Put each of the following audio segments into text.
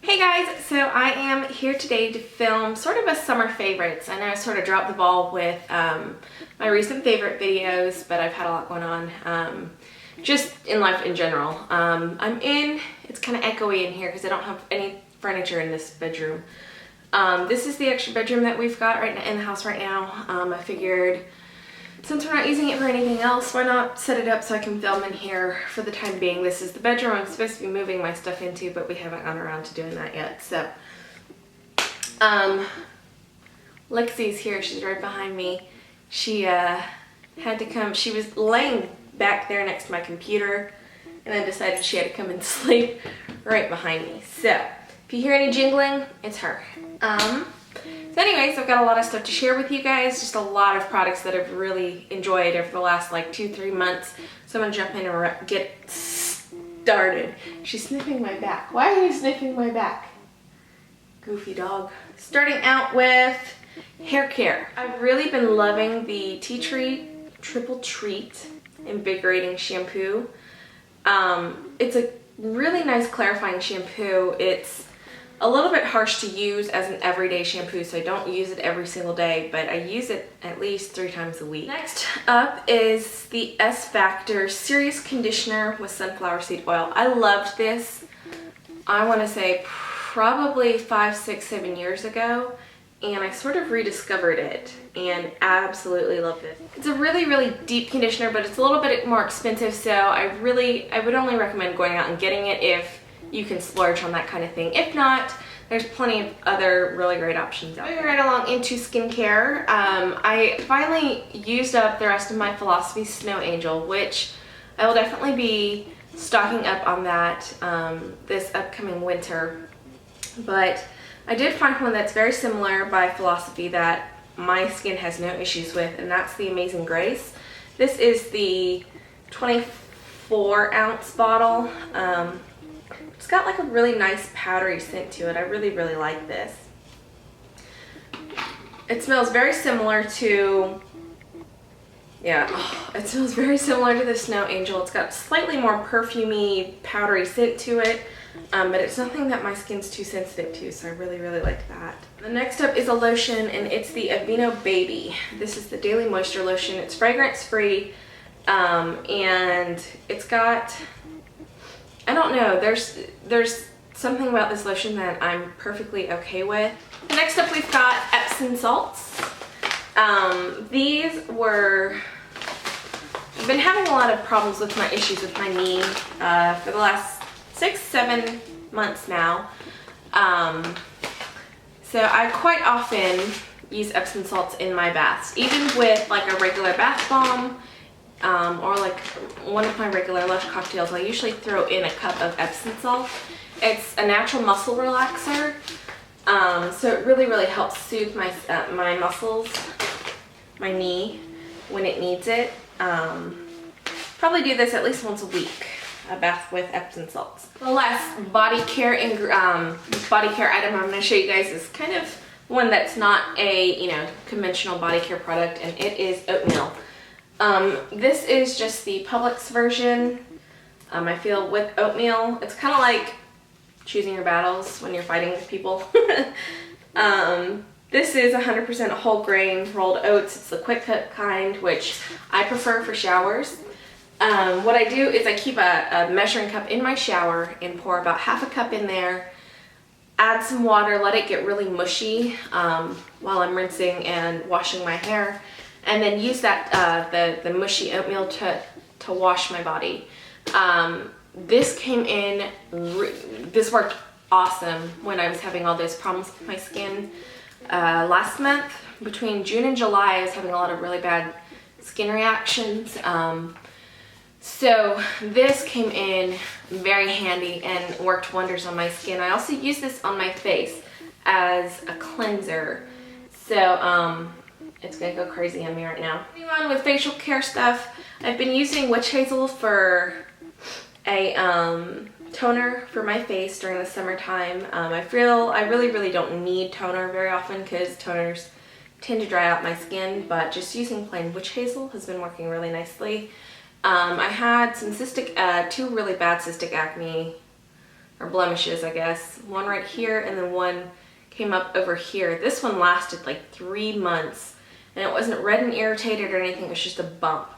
Hey guys, so I am here today to film sort of a summer favorites. I know I sort of dropped the ball with my recent favorite videos, but I've had a lot going on just in life in general. It's kind of echoey in here because I don't have any furniture in this bedroom. This is the extra bedroom that we've got right now in the house right now. I figured since we're not using it for anything else, why not set it up so I can film in here for the time being. This is the bedroom I'm supposed to be moving my stuff into, but we haven't gotten around to doing that yet. So, Lexi's here. She's right behind me. She had to come. She was laying back there next to my computer, and then decided she had to come and sleep right behind me. So, if you hear any jingling, it's her. So anyways, I've got a lot of stuff to share with you guys, just a lot of products that I've really enjoyed over the last like 2-3 months. So I'm gonna jump in and get started. She's sniffing my back. Why are you sniffing my back? Goofy dog. Starting out with hair care. I've really been loving the Tea Tree Triple Treat Invigorating Shampoo. It's a really nice clarifying shampoo. It's a little bit harsh to use as an everyday shampoo, so I don't use it every single day, but I use it at least 3 times a week. Next up is the S Factor Serious Conditioner with Sunflower Seed Oil. I loved this, I want to say probably 5, 6, 7 years ago, and I sort of rediscovered it and absolutely loved it. It's a really, really deep conditioner, but it's a little bit more expensive, so I would only recommend going out and getting it if you can splurge on that kind of thing. If not, there's plenty of other really great options out there. Moving right along into skincare, I finally used up the rest of my Philosophy Snow Angel, which I will definitely be stocking up on that this upcoming winter. But I did find one that's very similar by Philosophy that my skin has no issues with, and that's the Amazing Grace. This is the 24-ounce bottle. It's got like a really nice powdery scent to it. I really, really like this. It smells very similar to, it smells very similar to the Snow Angel. It's got slightly more perfumey, powdery scent to it, but it's nothing that my skin's too sensitive to, so I really, really like that. The next up is a lotion, and it's the Aveeno Baby. This is the Daily Moisture Lotion. It's fragrance-free, and it's got, I don't know, there's something about this lotion that I'm perfectly okay with. Next up we've got Epsom salts. I've been having a lot of problems with my issues with my knee for the last 6-7 months now. So I quite often use Epsom salts in my baths, even with like a regular bath bomb. Or like one of my regular Lush cocktails, I usually throw in a cup of Epsom salt. It's a natural muscle relaxer, so it really, really helps soothe my muscles, my knee, when it needs it. Probably do this at least once a week, a bath with Epsom salts. The last body care item I'm going to show you guys is kind of one that's not a conventional body care product, and it is Oatmeal. This is just the Publix version. I feel with Oatmeal, it's kind of like choosing your battles when you're fighting with people. This is 100% whole grain rolled oats. It's the quick cut kind, which I prefer for showers. What I do is I keep a measuring cup in my shower and pour about half a cup in there, add some water, let it get really mushy while I'm rinsing and washing my hair, and then use that the mushy oatmeal to wash my body. This worked awesome when I was having all those problems with my skin. Last month, between June and July, I was having a lot of really bad skin reactions. So this came in very handy and worked wonders on my skin. I also use this on my face as a cleanser. So it's gonna go crazy on me right now. Moving on with facial care stuff, I've been using witch hazel for a toner for my face during the summertime. I feel I really don't need toner very often because toners tend to dry out my skin, but just using plain witch hazel has been working really nicely. I had some 2 really bad cystic acne or blemishes, I guess. One right here, and then one came up over here. This one lasted like 3 months, and it wasn't red and irritated or anything, it was just a bump.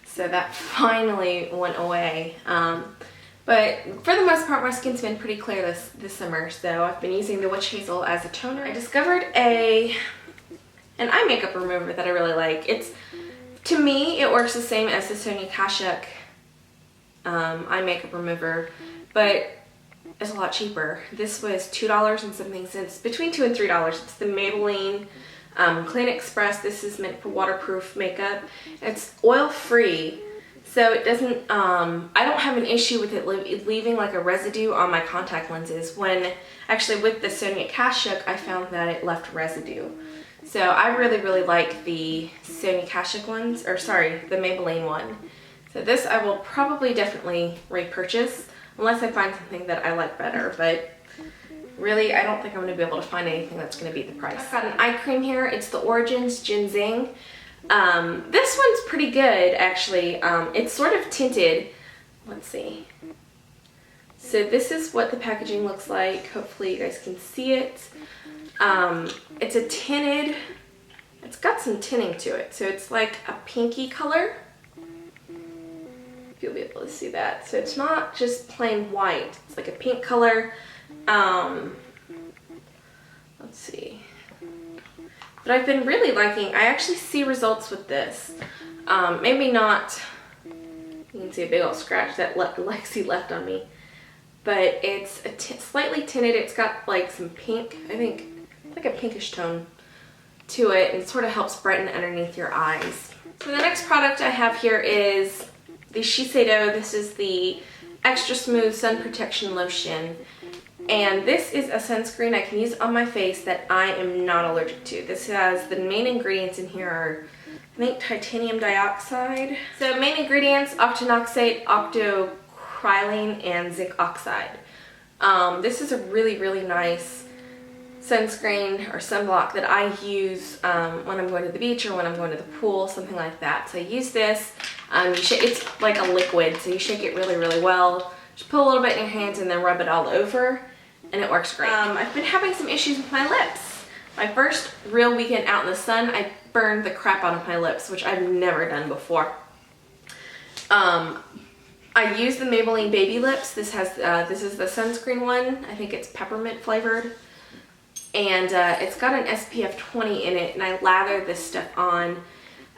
So that finally went away. But for the most part, my skin's been pretty clear this summer, so I've been using the Witch Hazel as a toner. I discovered an eye makeup remover that I really like. To me, it works the same as the Sonia Kashuk eye makeup remover, but it's a lot cheaper. This was $2 and something cents, between $2 and $3. It's the Maybelline Clean Express. This is meant for waterproof makeup. It's oil-free, so it doesn't, I don't have an issue with it leaving like a residue on my contact lenses. When, actually with the Sonia Kashuk, I found that it left residue. So I really, really like the Sonia Kashuk ones, or sorry, the Maybelline one. So this I will probably definitely repurchase, unless I find something that I like better, but really I don't think I'm going to be able to find anything that's going to beat the price. I've got an eye cream here. It's the Origins Ginseng. This one's pretty good, actually. It's sort of tinted. Let's see. So this is what the packaging looks like. Hopefully you guys can see it. It's a tinted, it's got some tinting to it. So it's like a pinky color. If you'll be able to see that. So it's not just plain white. It's like a pink color. Let's see. But I've been really liking, I actually see results with this. Maybe not, you can see a big old scratch that Lexi left on me. But it's slightly tinted. It's got like some pink, I think, like a pinkish tone to it, and it sort of helps brighten underneath your eyes. So the next product I have here is the Shiseido. This is the Extra Smooth Sun Protection Lotion. And this is a sunscreen I can use on my face that I am not allergic to. This has, the main ingredients in here are, I think, titanium dioxide. So main ingredients, octinoxate, octocrylene, and zinc oxide. This is a really, really nice sunscreen or sunblock that I use when I'm going to the beach or when I'm going to the pool, something like that. So I use this. It's like a liquid, so you shake it really, really well. Just put a little bit in your hands and then rub it all over, and it works great. I've been having some issues with my lips. My first real weekend out in the sun, I burned the crap out of my lips, which I've never done before. I use the Maybelline Baby Lips. This is the sunscreen one. I think it's peppermint flavored. And it's got an SPF 20 in it, and I lathered this stuff on.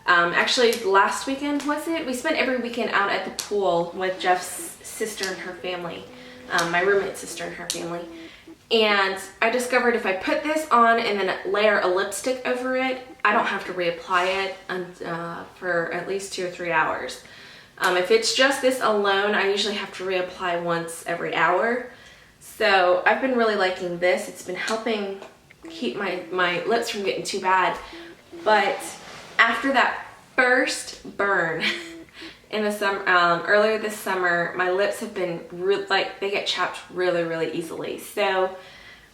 Actually, last weekend, was it? We spent every weekend out at the pool with Jeff's sister and her family, my roommate's sister and her family. And I discovered if I put this on and then layer a lipstick over it, I don't have to reapply it for at least 2 or 3 hours. If it's just this alone, I usually have to reapply once every hour. So I've been really liking this. It's been helping keep my lips from getting too bad. But after that first burn in the summer, earlier this summer, my lips have been they get chapped really, really easily. So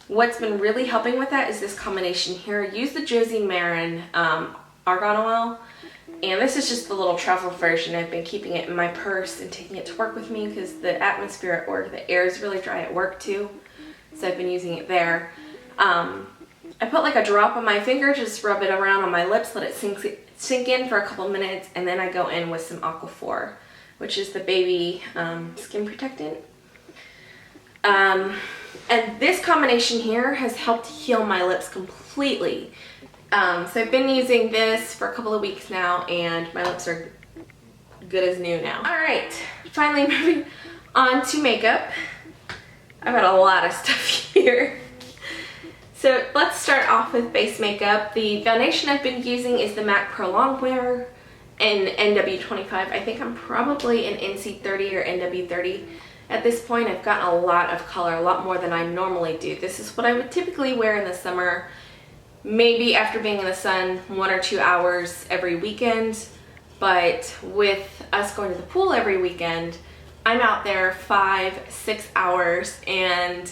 what's been really helping with that is this combination here. Use the Josie Maran argan oil. And this is just the little travel version. I've been keeping it in my purse and taking it to work with me because the atmosphere at work, the air is really dry at work too. So I've been using it there. I put like a drop on my finger, just rub it around on my lips, let it sink in for a couple minutes, and then I go in with some Aquaphor, which is the baby skin protectant. And this combination here has helped heal my lips completely. So I've been using this for a couple of weeks now, and my lips are good as new now. All right, finally moving on to makeup. I've got a lot of stuff here. So let's start off with base makeup. The foundation I've been using is the MAC Pro Longwear in NW25. I think I'm probably in NC30 or NW30 at this point. I've gotten a lot of color, a lot more than I normally do. This is what I would typically wear in the summer, maybe after being in the sun 1 or 2 hours every weekend. But with us going to the pool every weekend, I'm out there 5-6 hours, and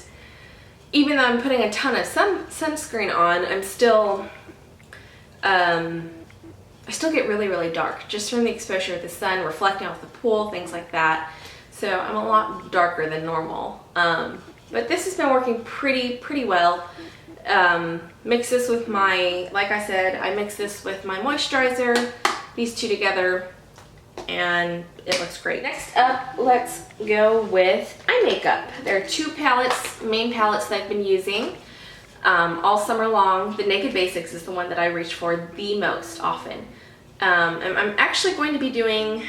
even though I'm putting a ton of sunscreen on, I'm still, I still get really, really dark just from the exposure of the sun, reflecting off the pool, things like that. So So I'm a lot darker than normal. But this has been working pretty well. Mix this with my, like I said, I mix this with my moisturizer, these two together, and it looks great. Next up, let's go with eye makeup. There are two palettes, main palettes that I've been using all summer long. The Naked Basics is the one that I reach for the most often. I'm actually going to be doing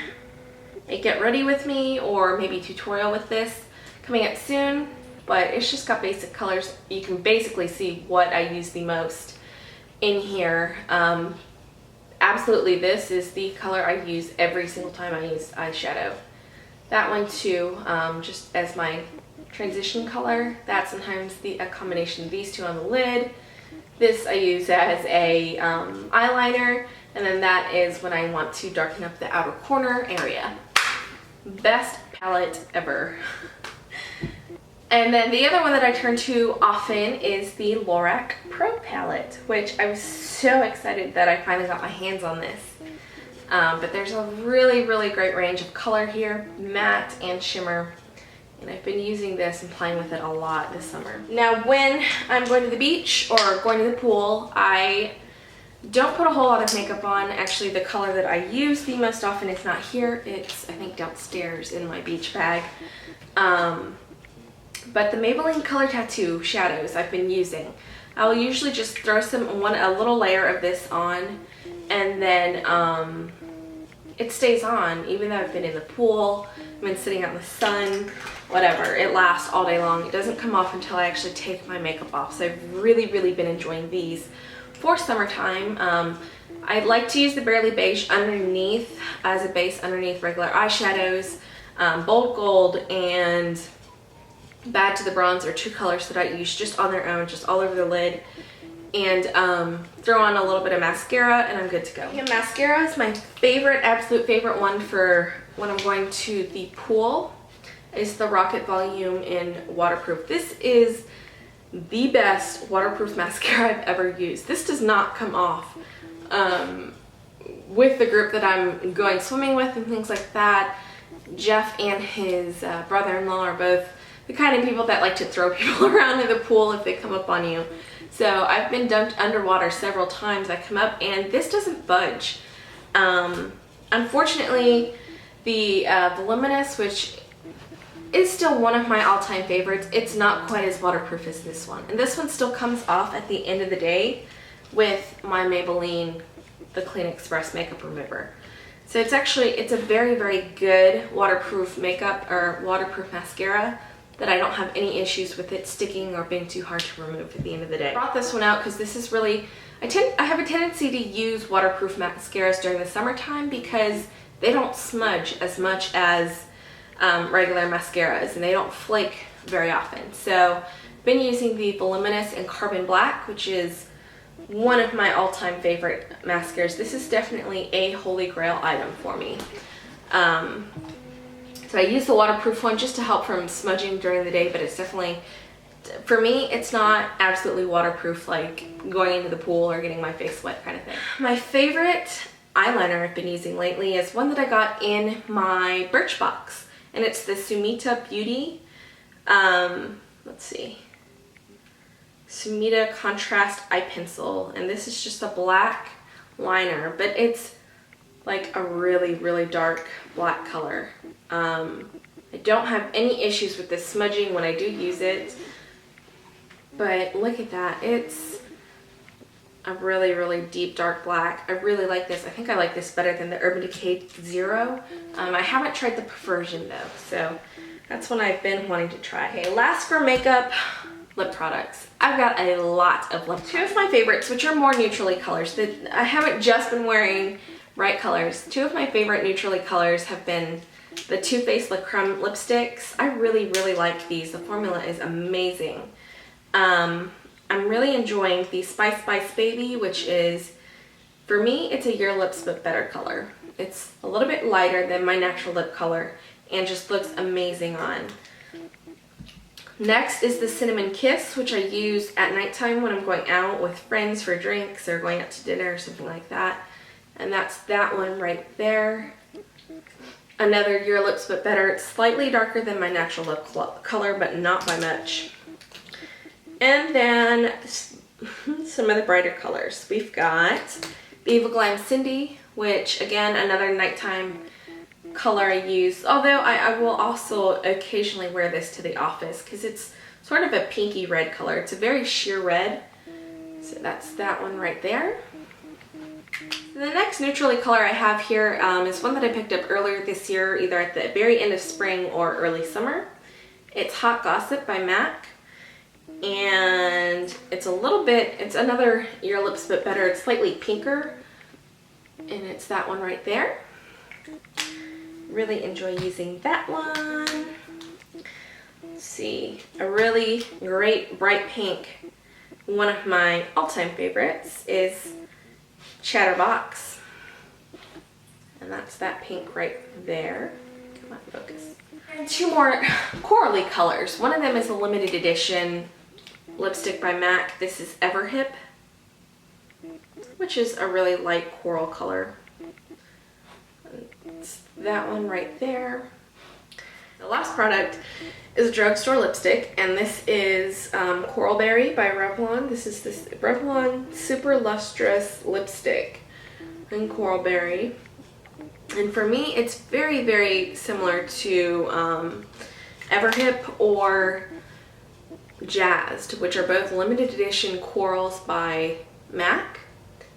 a get ready with me or maybe tutorial with this coming up soon, but it's just got basic colors. You can basically see what I use the most in here. Absolutely, this is the color I use every single time I use eyeshadow. That one too, just as my transition color. That's sometimes a combination of these two on the lid. This I use as a eyeliner, and then that is when I want to darken up the outer corner area. Best palette ever. And then the other one that I turn to often is the Lorac Pro palette, which I was so excited that I finally got my hands on this. But there's a really great range of color here, matte and shimmer. And I've been using this and playing with it a lot this summer. Now when I'm going to the beach or going to the pool, I don't put a whole lot of makeup on. Actually, the color that I use the most often is not here. It's, I think, downstairs in my beach bag. But the Maybelline Color Tattoo shadows I've been using. I'll usually just throw a little layer of this on, and then it stays on even though I've been in the pool, I've been sitting out in the sun, whatever. It lasts all day long. It doesn't come off until I actually take my makeup off. So I've really been enjoying these for summertime. I like to use the Barely Beige underneath as a base underneath regular eyeshadows. Bold Gold and Bad to the Bronze are two colors that I use just on their own, just all over the lid. And throw on a little bit of mascara and I'm good to go. Yeah, mascara is my favorite, absolute favorite one for when I'm going to the pool. Is the Rocket Volume in Waterproof. This is the best waterproof mascara I've ever used. This does not come off with the group that I'm going swimming with and things like that. Jeff and his brother-in-law are both the kind of people that like to throw people around in the pool if they come up on you. So I've been dumped underwater several times. I come up and this doesn't budge. Unfortunately, the Voluminous, which is still one of my all-time favorites, it's not quite as waterproof as this one. And this one still comes off at the end of the day with my Maybelline, the Clean Express Makeup Remover. So it's a very good waterproof makeup or waterproof mascara that I don't have any issues with it sticking or being too hard to remove at the end of the day. I brought this one out because this is really, I have a tendency to use waterproof mascaras during the summertime because they don't smudge as much as regular mascaras, and they don't flake very often. So I've been using the Voluminous in Carbon Black, which is one of my all-time favorite mascaras. This is definitely a holy grail item for me. So I use the waterproof one just to help from smudging during the day, but it's definitely, for me, it's not absolutely waterproof like going into the pool or getting my face wet kind of thing. My favorite eyeliner I've been using lately is one that I got in my Birchbox, and it's the Sumita Beauty, let's see, Sumita Contrast Eye Pencil, and this is just a black liner, but it's like a really dark black color. I don't have any issues with this smudging when I do use it, but look at that. It's a really deep dark black. I really like this. I think I like this better than the Urban Decay Zero. I haven't tried the Perversion though, so that's one I've been wanting to try. Okay, last for makeup, lip products. I've got a lot of lip products. Two of my favorites, which are more neutrally colors, that I haven't just been wearing bright colors. Two of my favorite neutrally colors have been the Too Faced Lip Crumb lipsticks. I really like these. The formula is amazing. I'm really enjoying the Spice Baby, which is, for me, it's a Your Lips But Better color. It's a little bit lighter than my natural lip color and just looks amazing on. Next is the Cinnamon Kiss, which I use at nighttime when I'm going out with friends for drinks or going out to dinner or something like that. And that's that one right there. Another Your Lips But Better. It's slightly darker than my natural lip color, but not by much. And then some of the brighter colors. We've got Viva Glam Cindy, which again, another nighttime color I use. Although I will also occasionally wear this to the office because it's sort of a pinky red color. It's a very sheer red. So that's that one right there. The next neutrally color I have here is one that I picked up earlier this year, either at the very end of spring or early summer. It's Hot Gossip by MAC. And it's a little bit, it's another Your Lips But Better. It's slightly pinker. And it's that one right there. Really enjoy using that one. Let's see, a really great bright pink. One of my all-time favorites is Chatterbox. And that's that pink right there. Come on, focus. And two more corally colors. One of them is a limited edition lipstick by MAC. This is EverHip, which is a really light coral color. It's that one right there. The last product is a drugstore lipstick, and this is Coral Berry by Revlon. This is this Revlon Super Lustrous lipstick in Coral Berry. And for me, it's very, very similar to EverHip or Jazzed, which are both limited edition corals by MAC.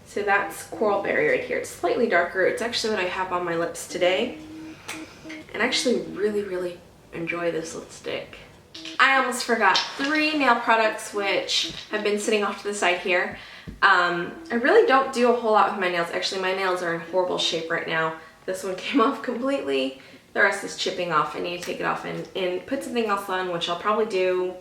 So that's Coral Berry right here. It's slightly darker. It's actually what I have on my lips today. And I actually really, really enjoy this lipstick. I almost forgot 3 nail products which have been sitting off to the side here. I really don't do a whole lot with my nails. Actually, my nails are in horrible shape right now. This one came off completely. The rest is chipping off. I need to take it off and put something else on, which I'll probably do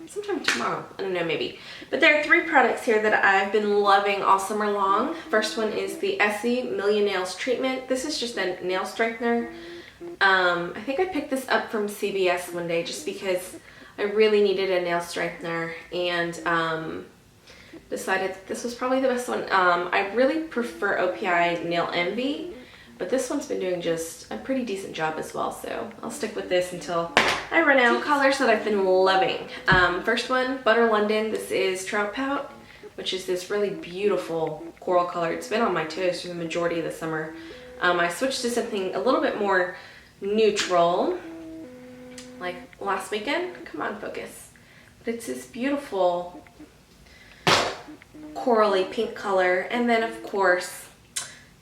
sometime tomorrow. I don't know, maybe. But there are 3 products here that I've been loving all summer long. First one is the Essie Million Nails Treatment. This is just a nail strengthener. I think I picked this up from CVS one day just because I really needed a nail strengthener, and decided that this was probably the best one. I really prefer OPI Nail Envy, but this one's been doing just a pretty decent job as well, so I'll stick with this until I run out. 2 colors that I've been loving. First one, Butter London. This is Trout Pout, which is this really beautiful coral color. It's been on my toes for the majority of the summer. I switched to something a little bit more neutral, like last weekend. Come on, focus. But it's this beautiful corally pink color. And then, of course,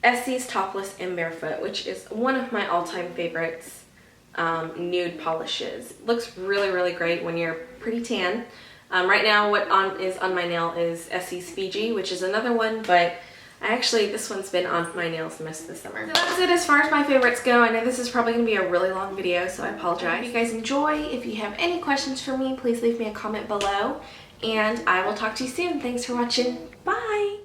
Essie's Topless and Barefoot, which is one of my all-time favorites, nude polishes. Looks really, really great when you're pretty tan. Right now, what is on my nail is Essie's Fiji, which is another one, but this one's been on my nails most of the summer. So that's it as far as my favorites go. I know this is probably going to be a really long video, so I apologize. If you guys enjoy, if you have any questions for me, please leave me a comment below, and I will talk to you soon. Thanks for watching. Bye!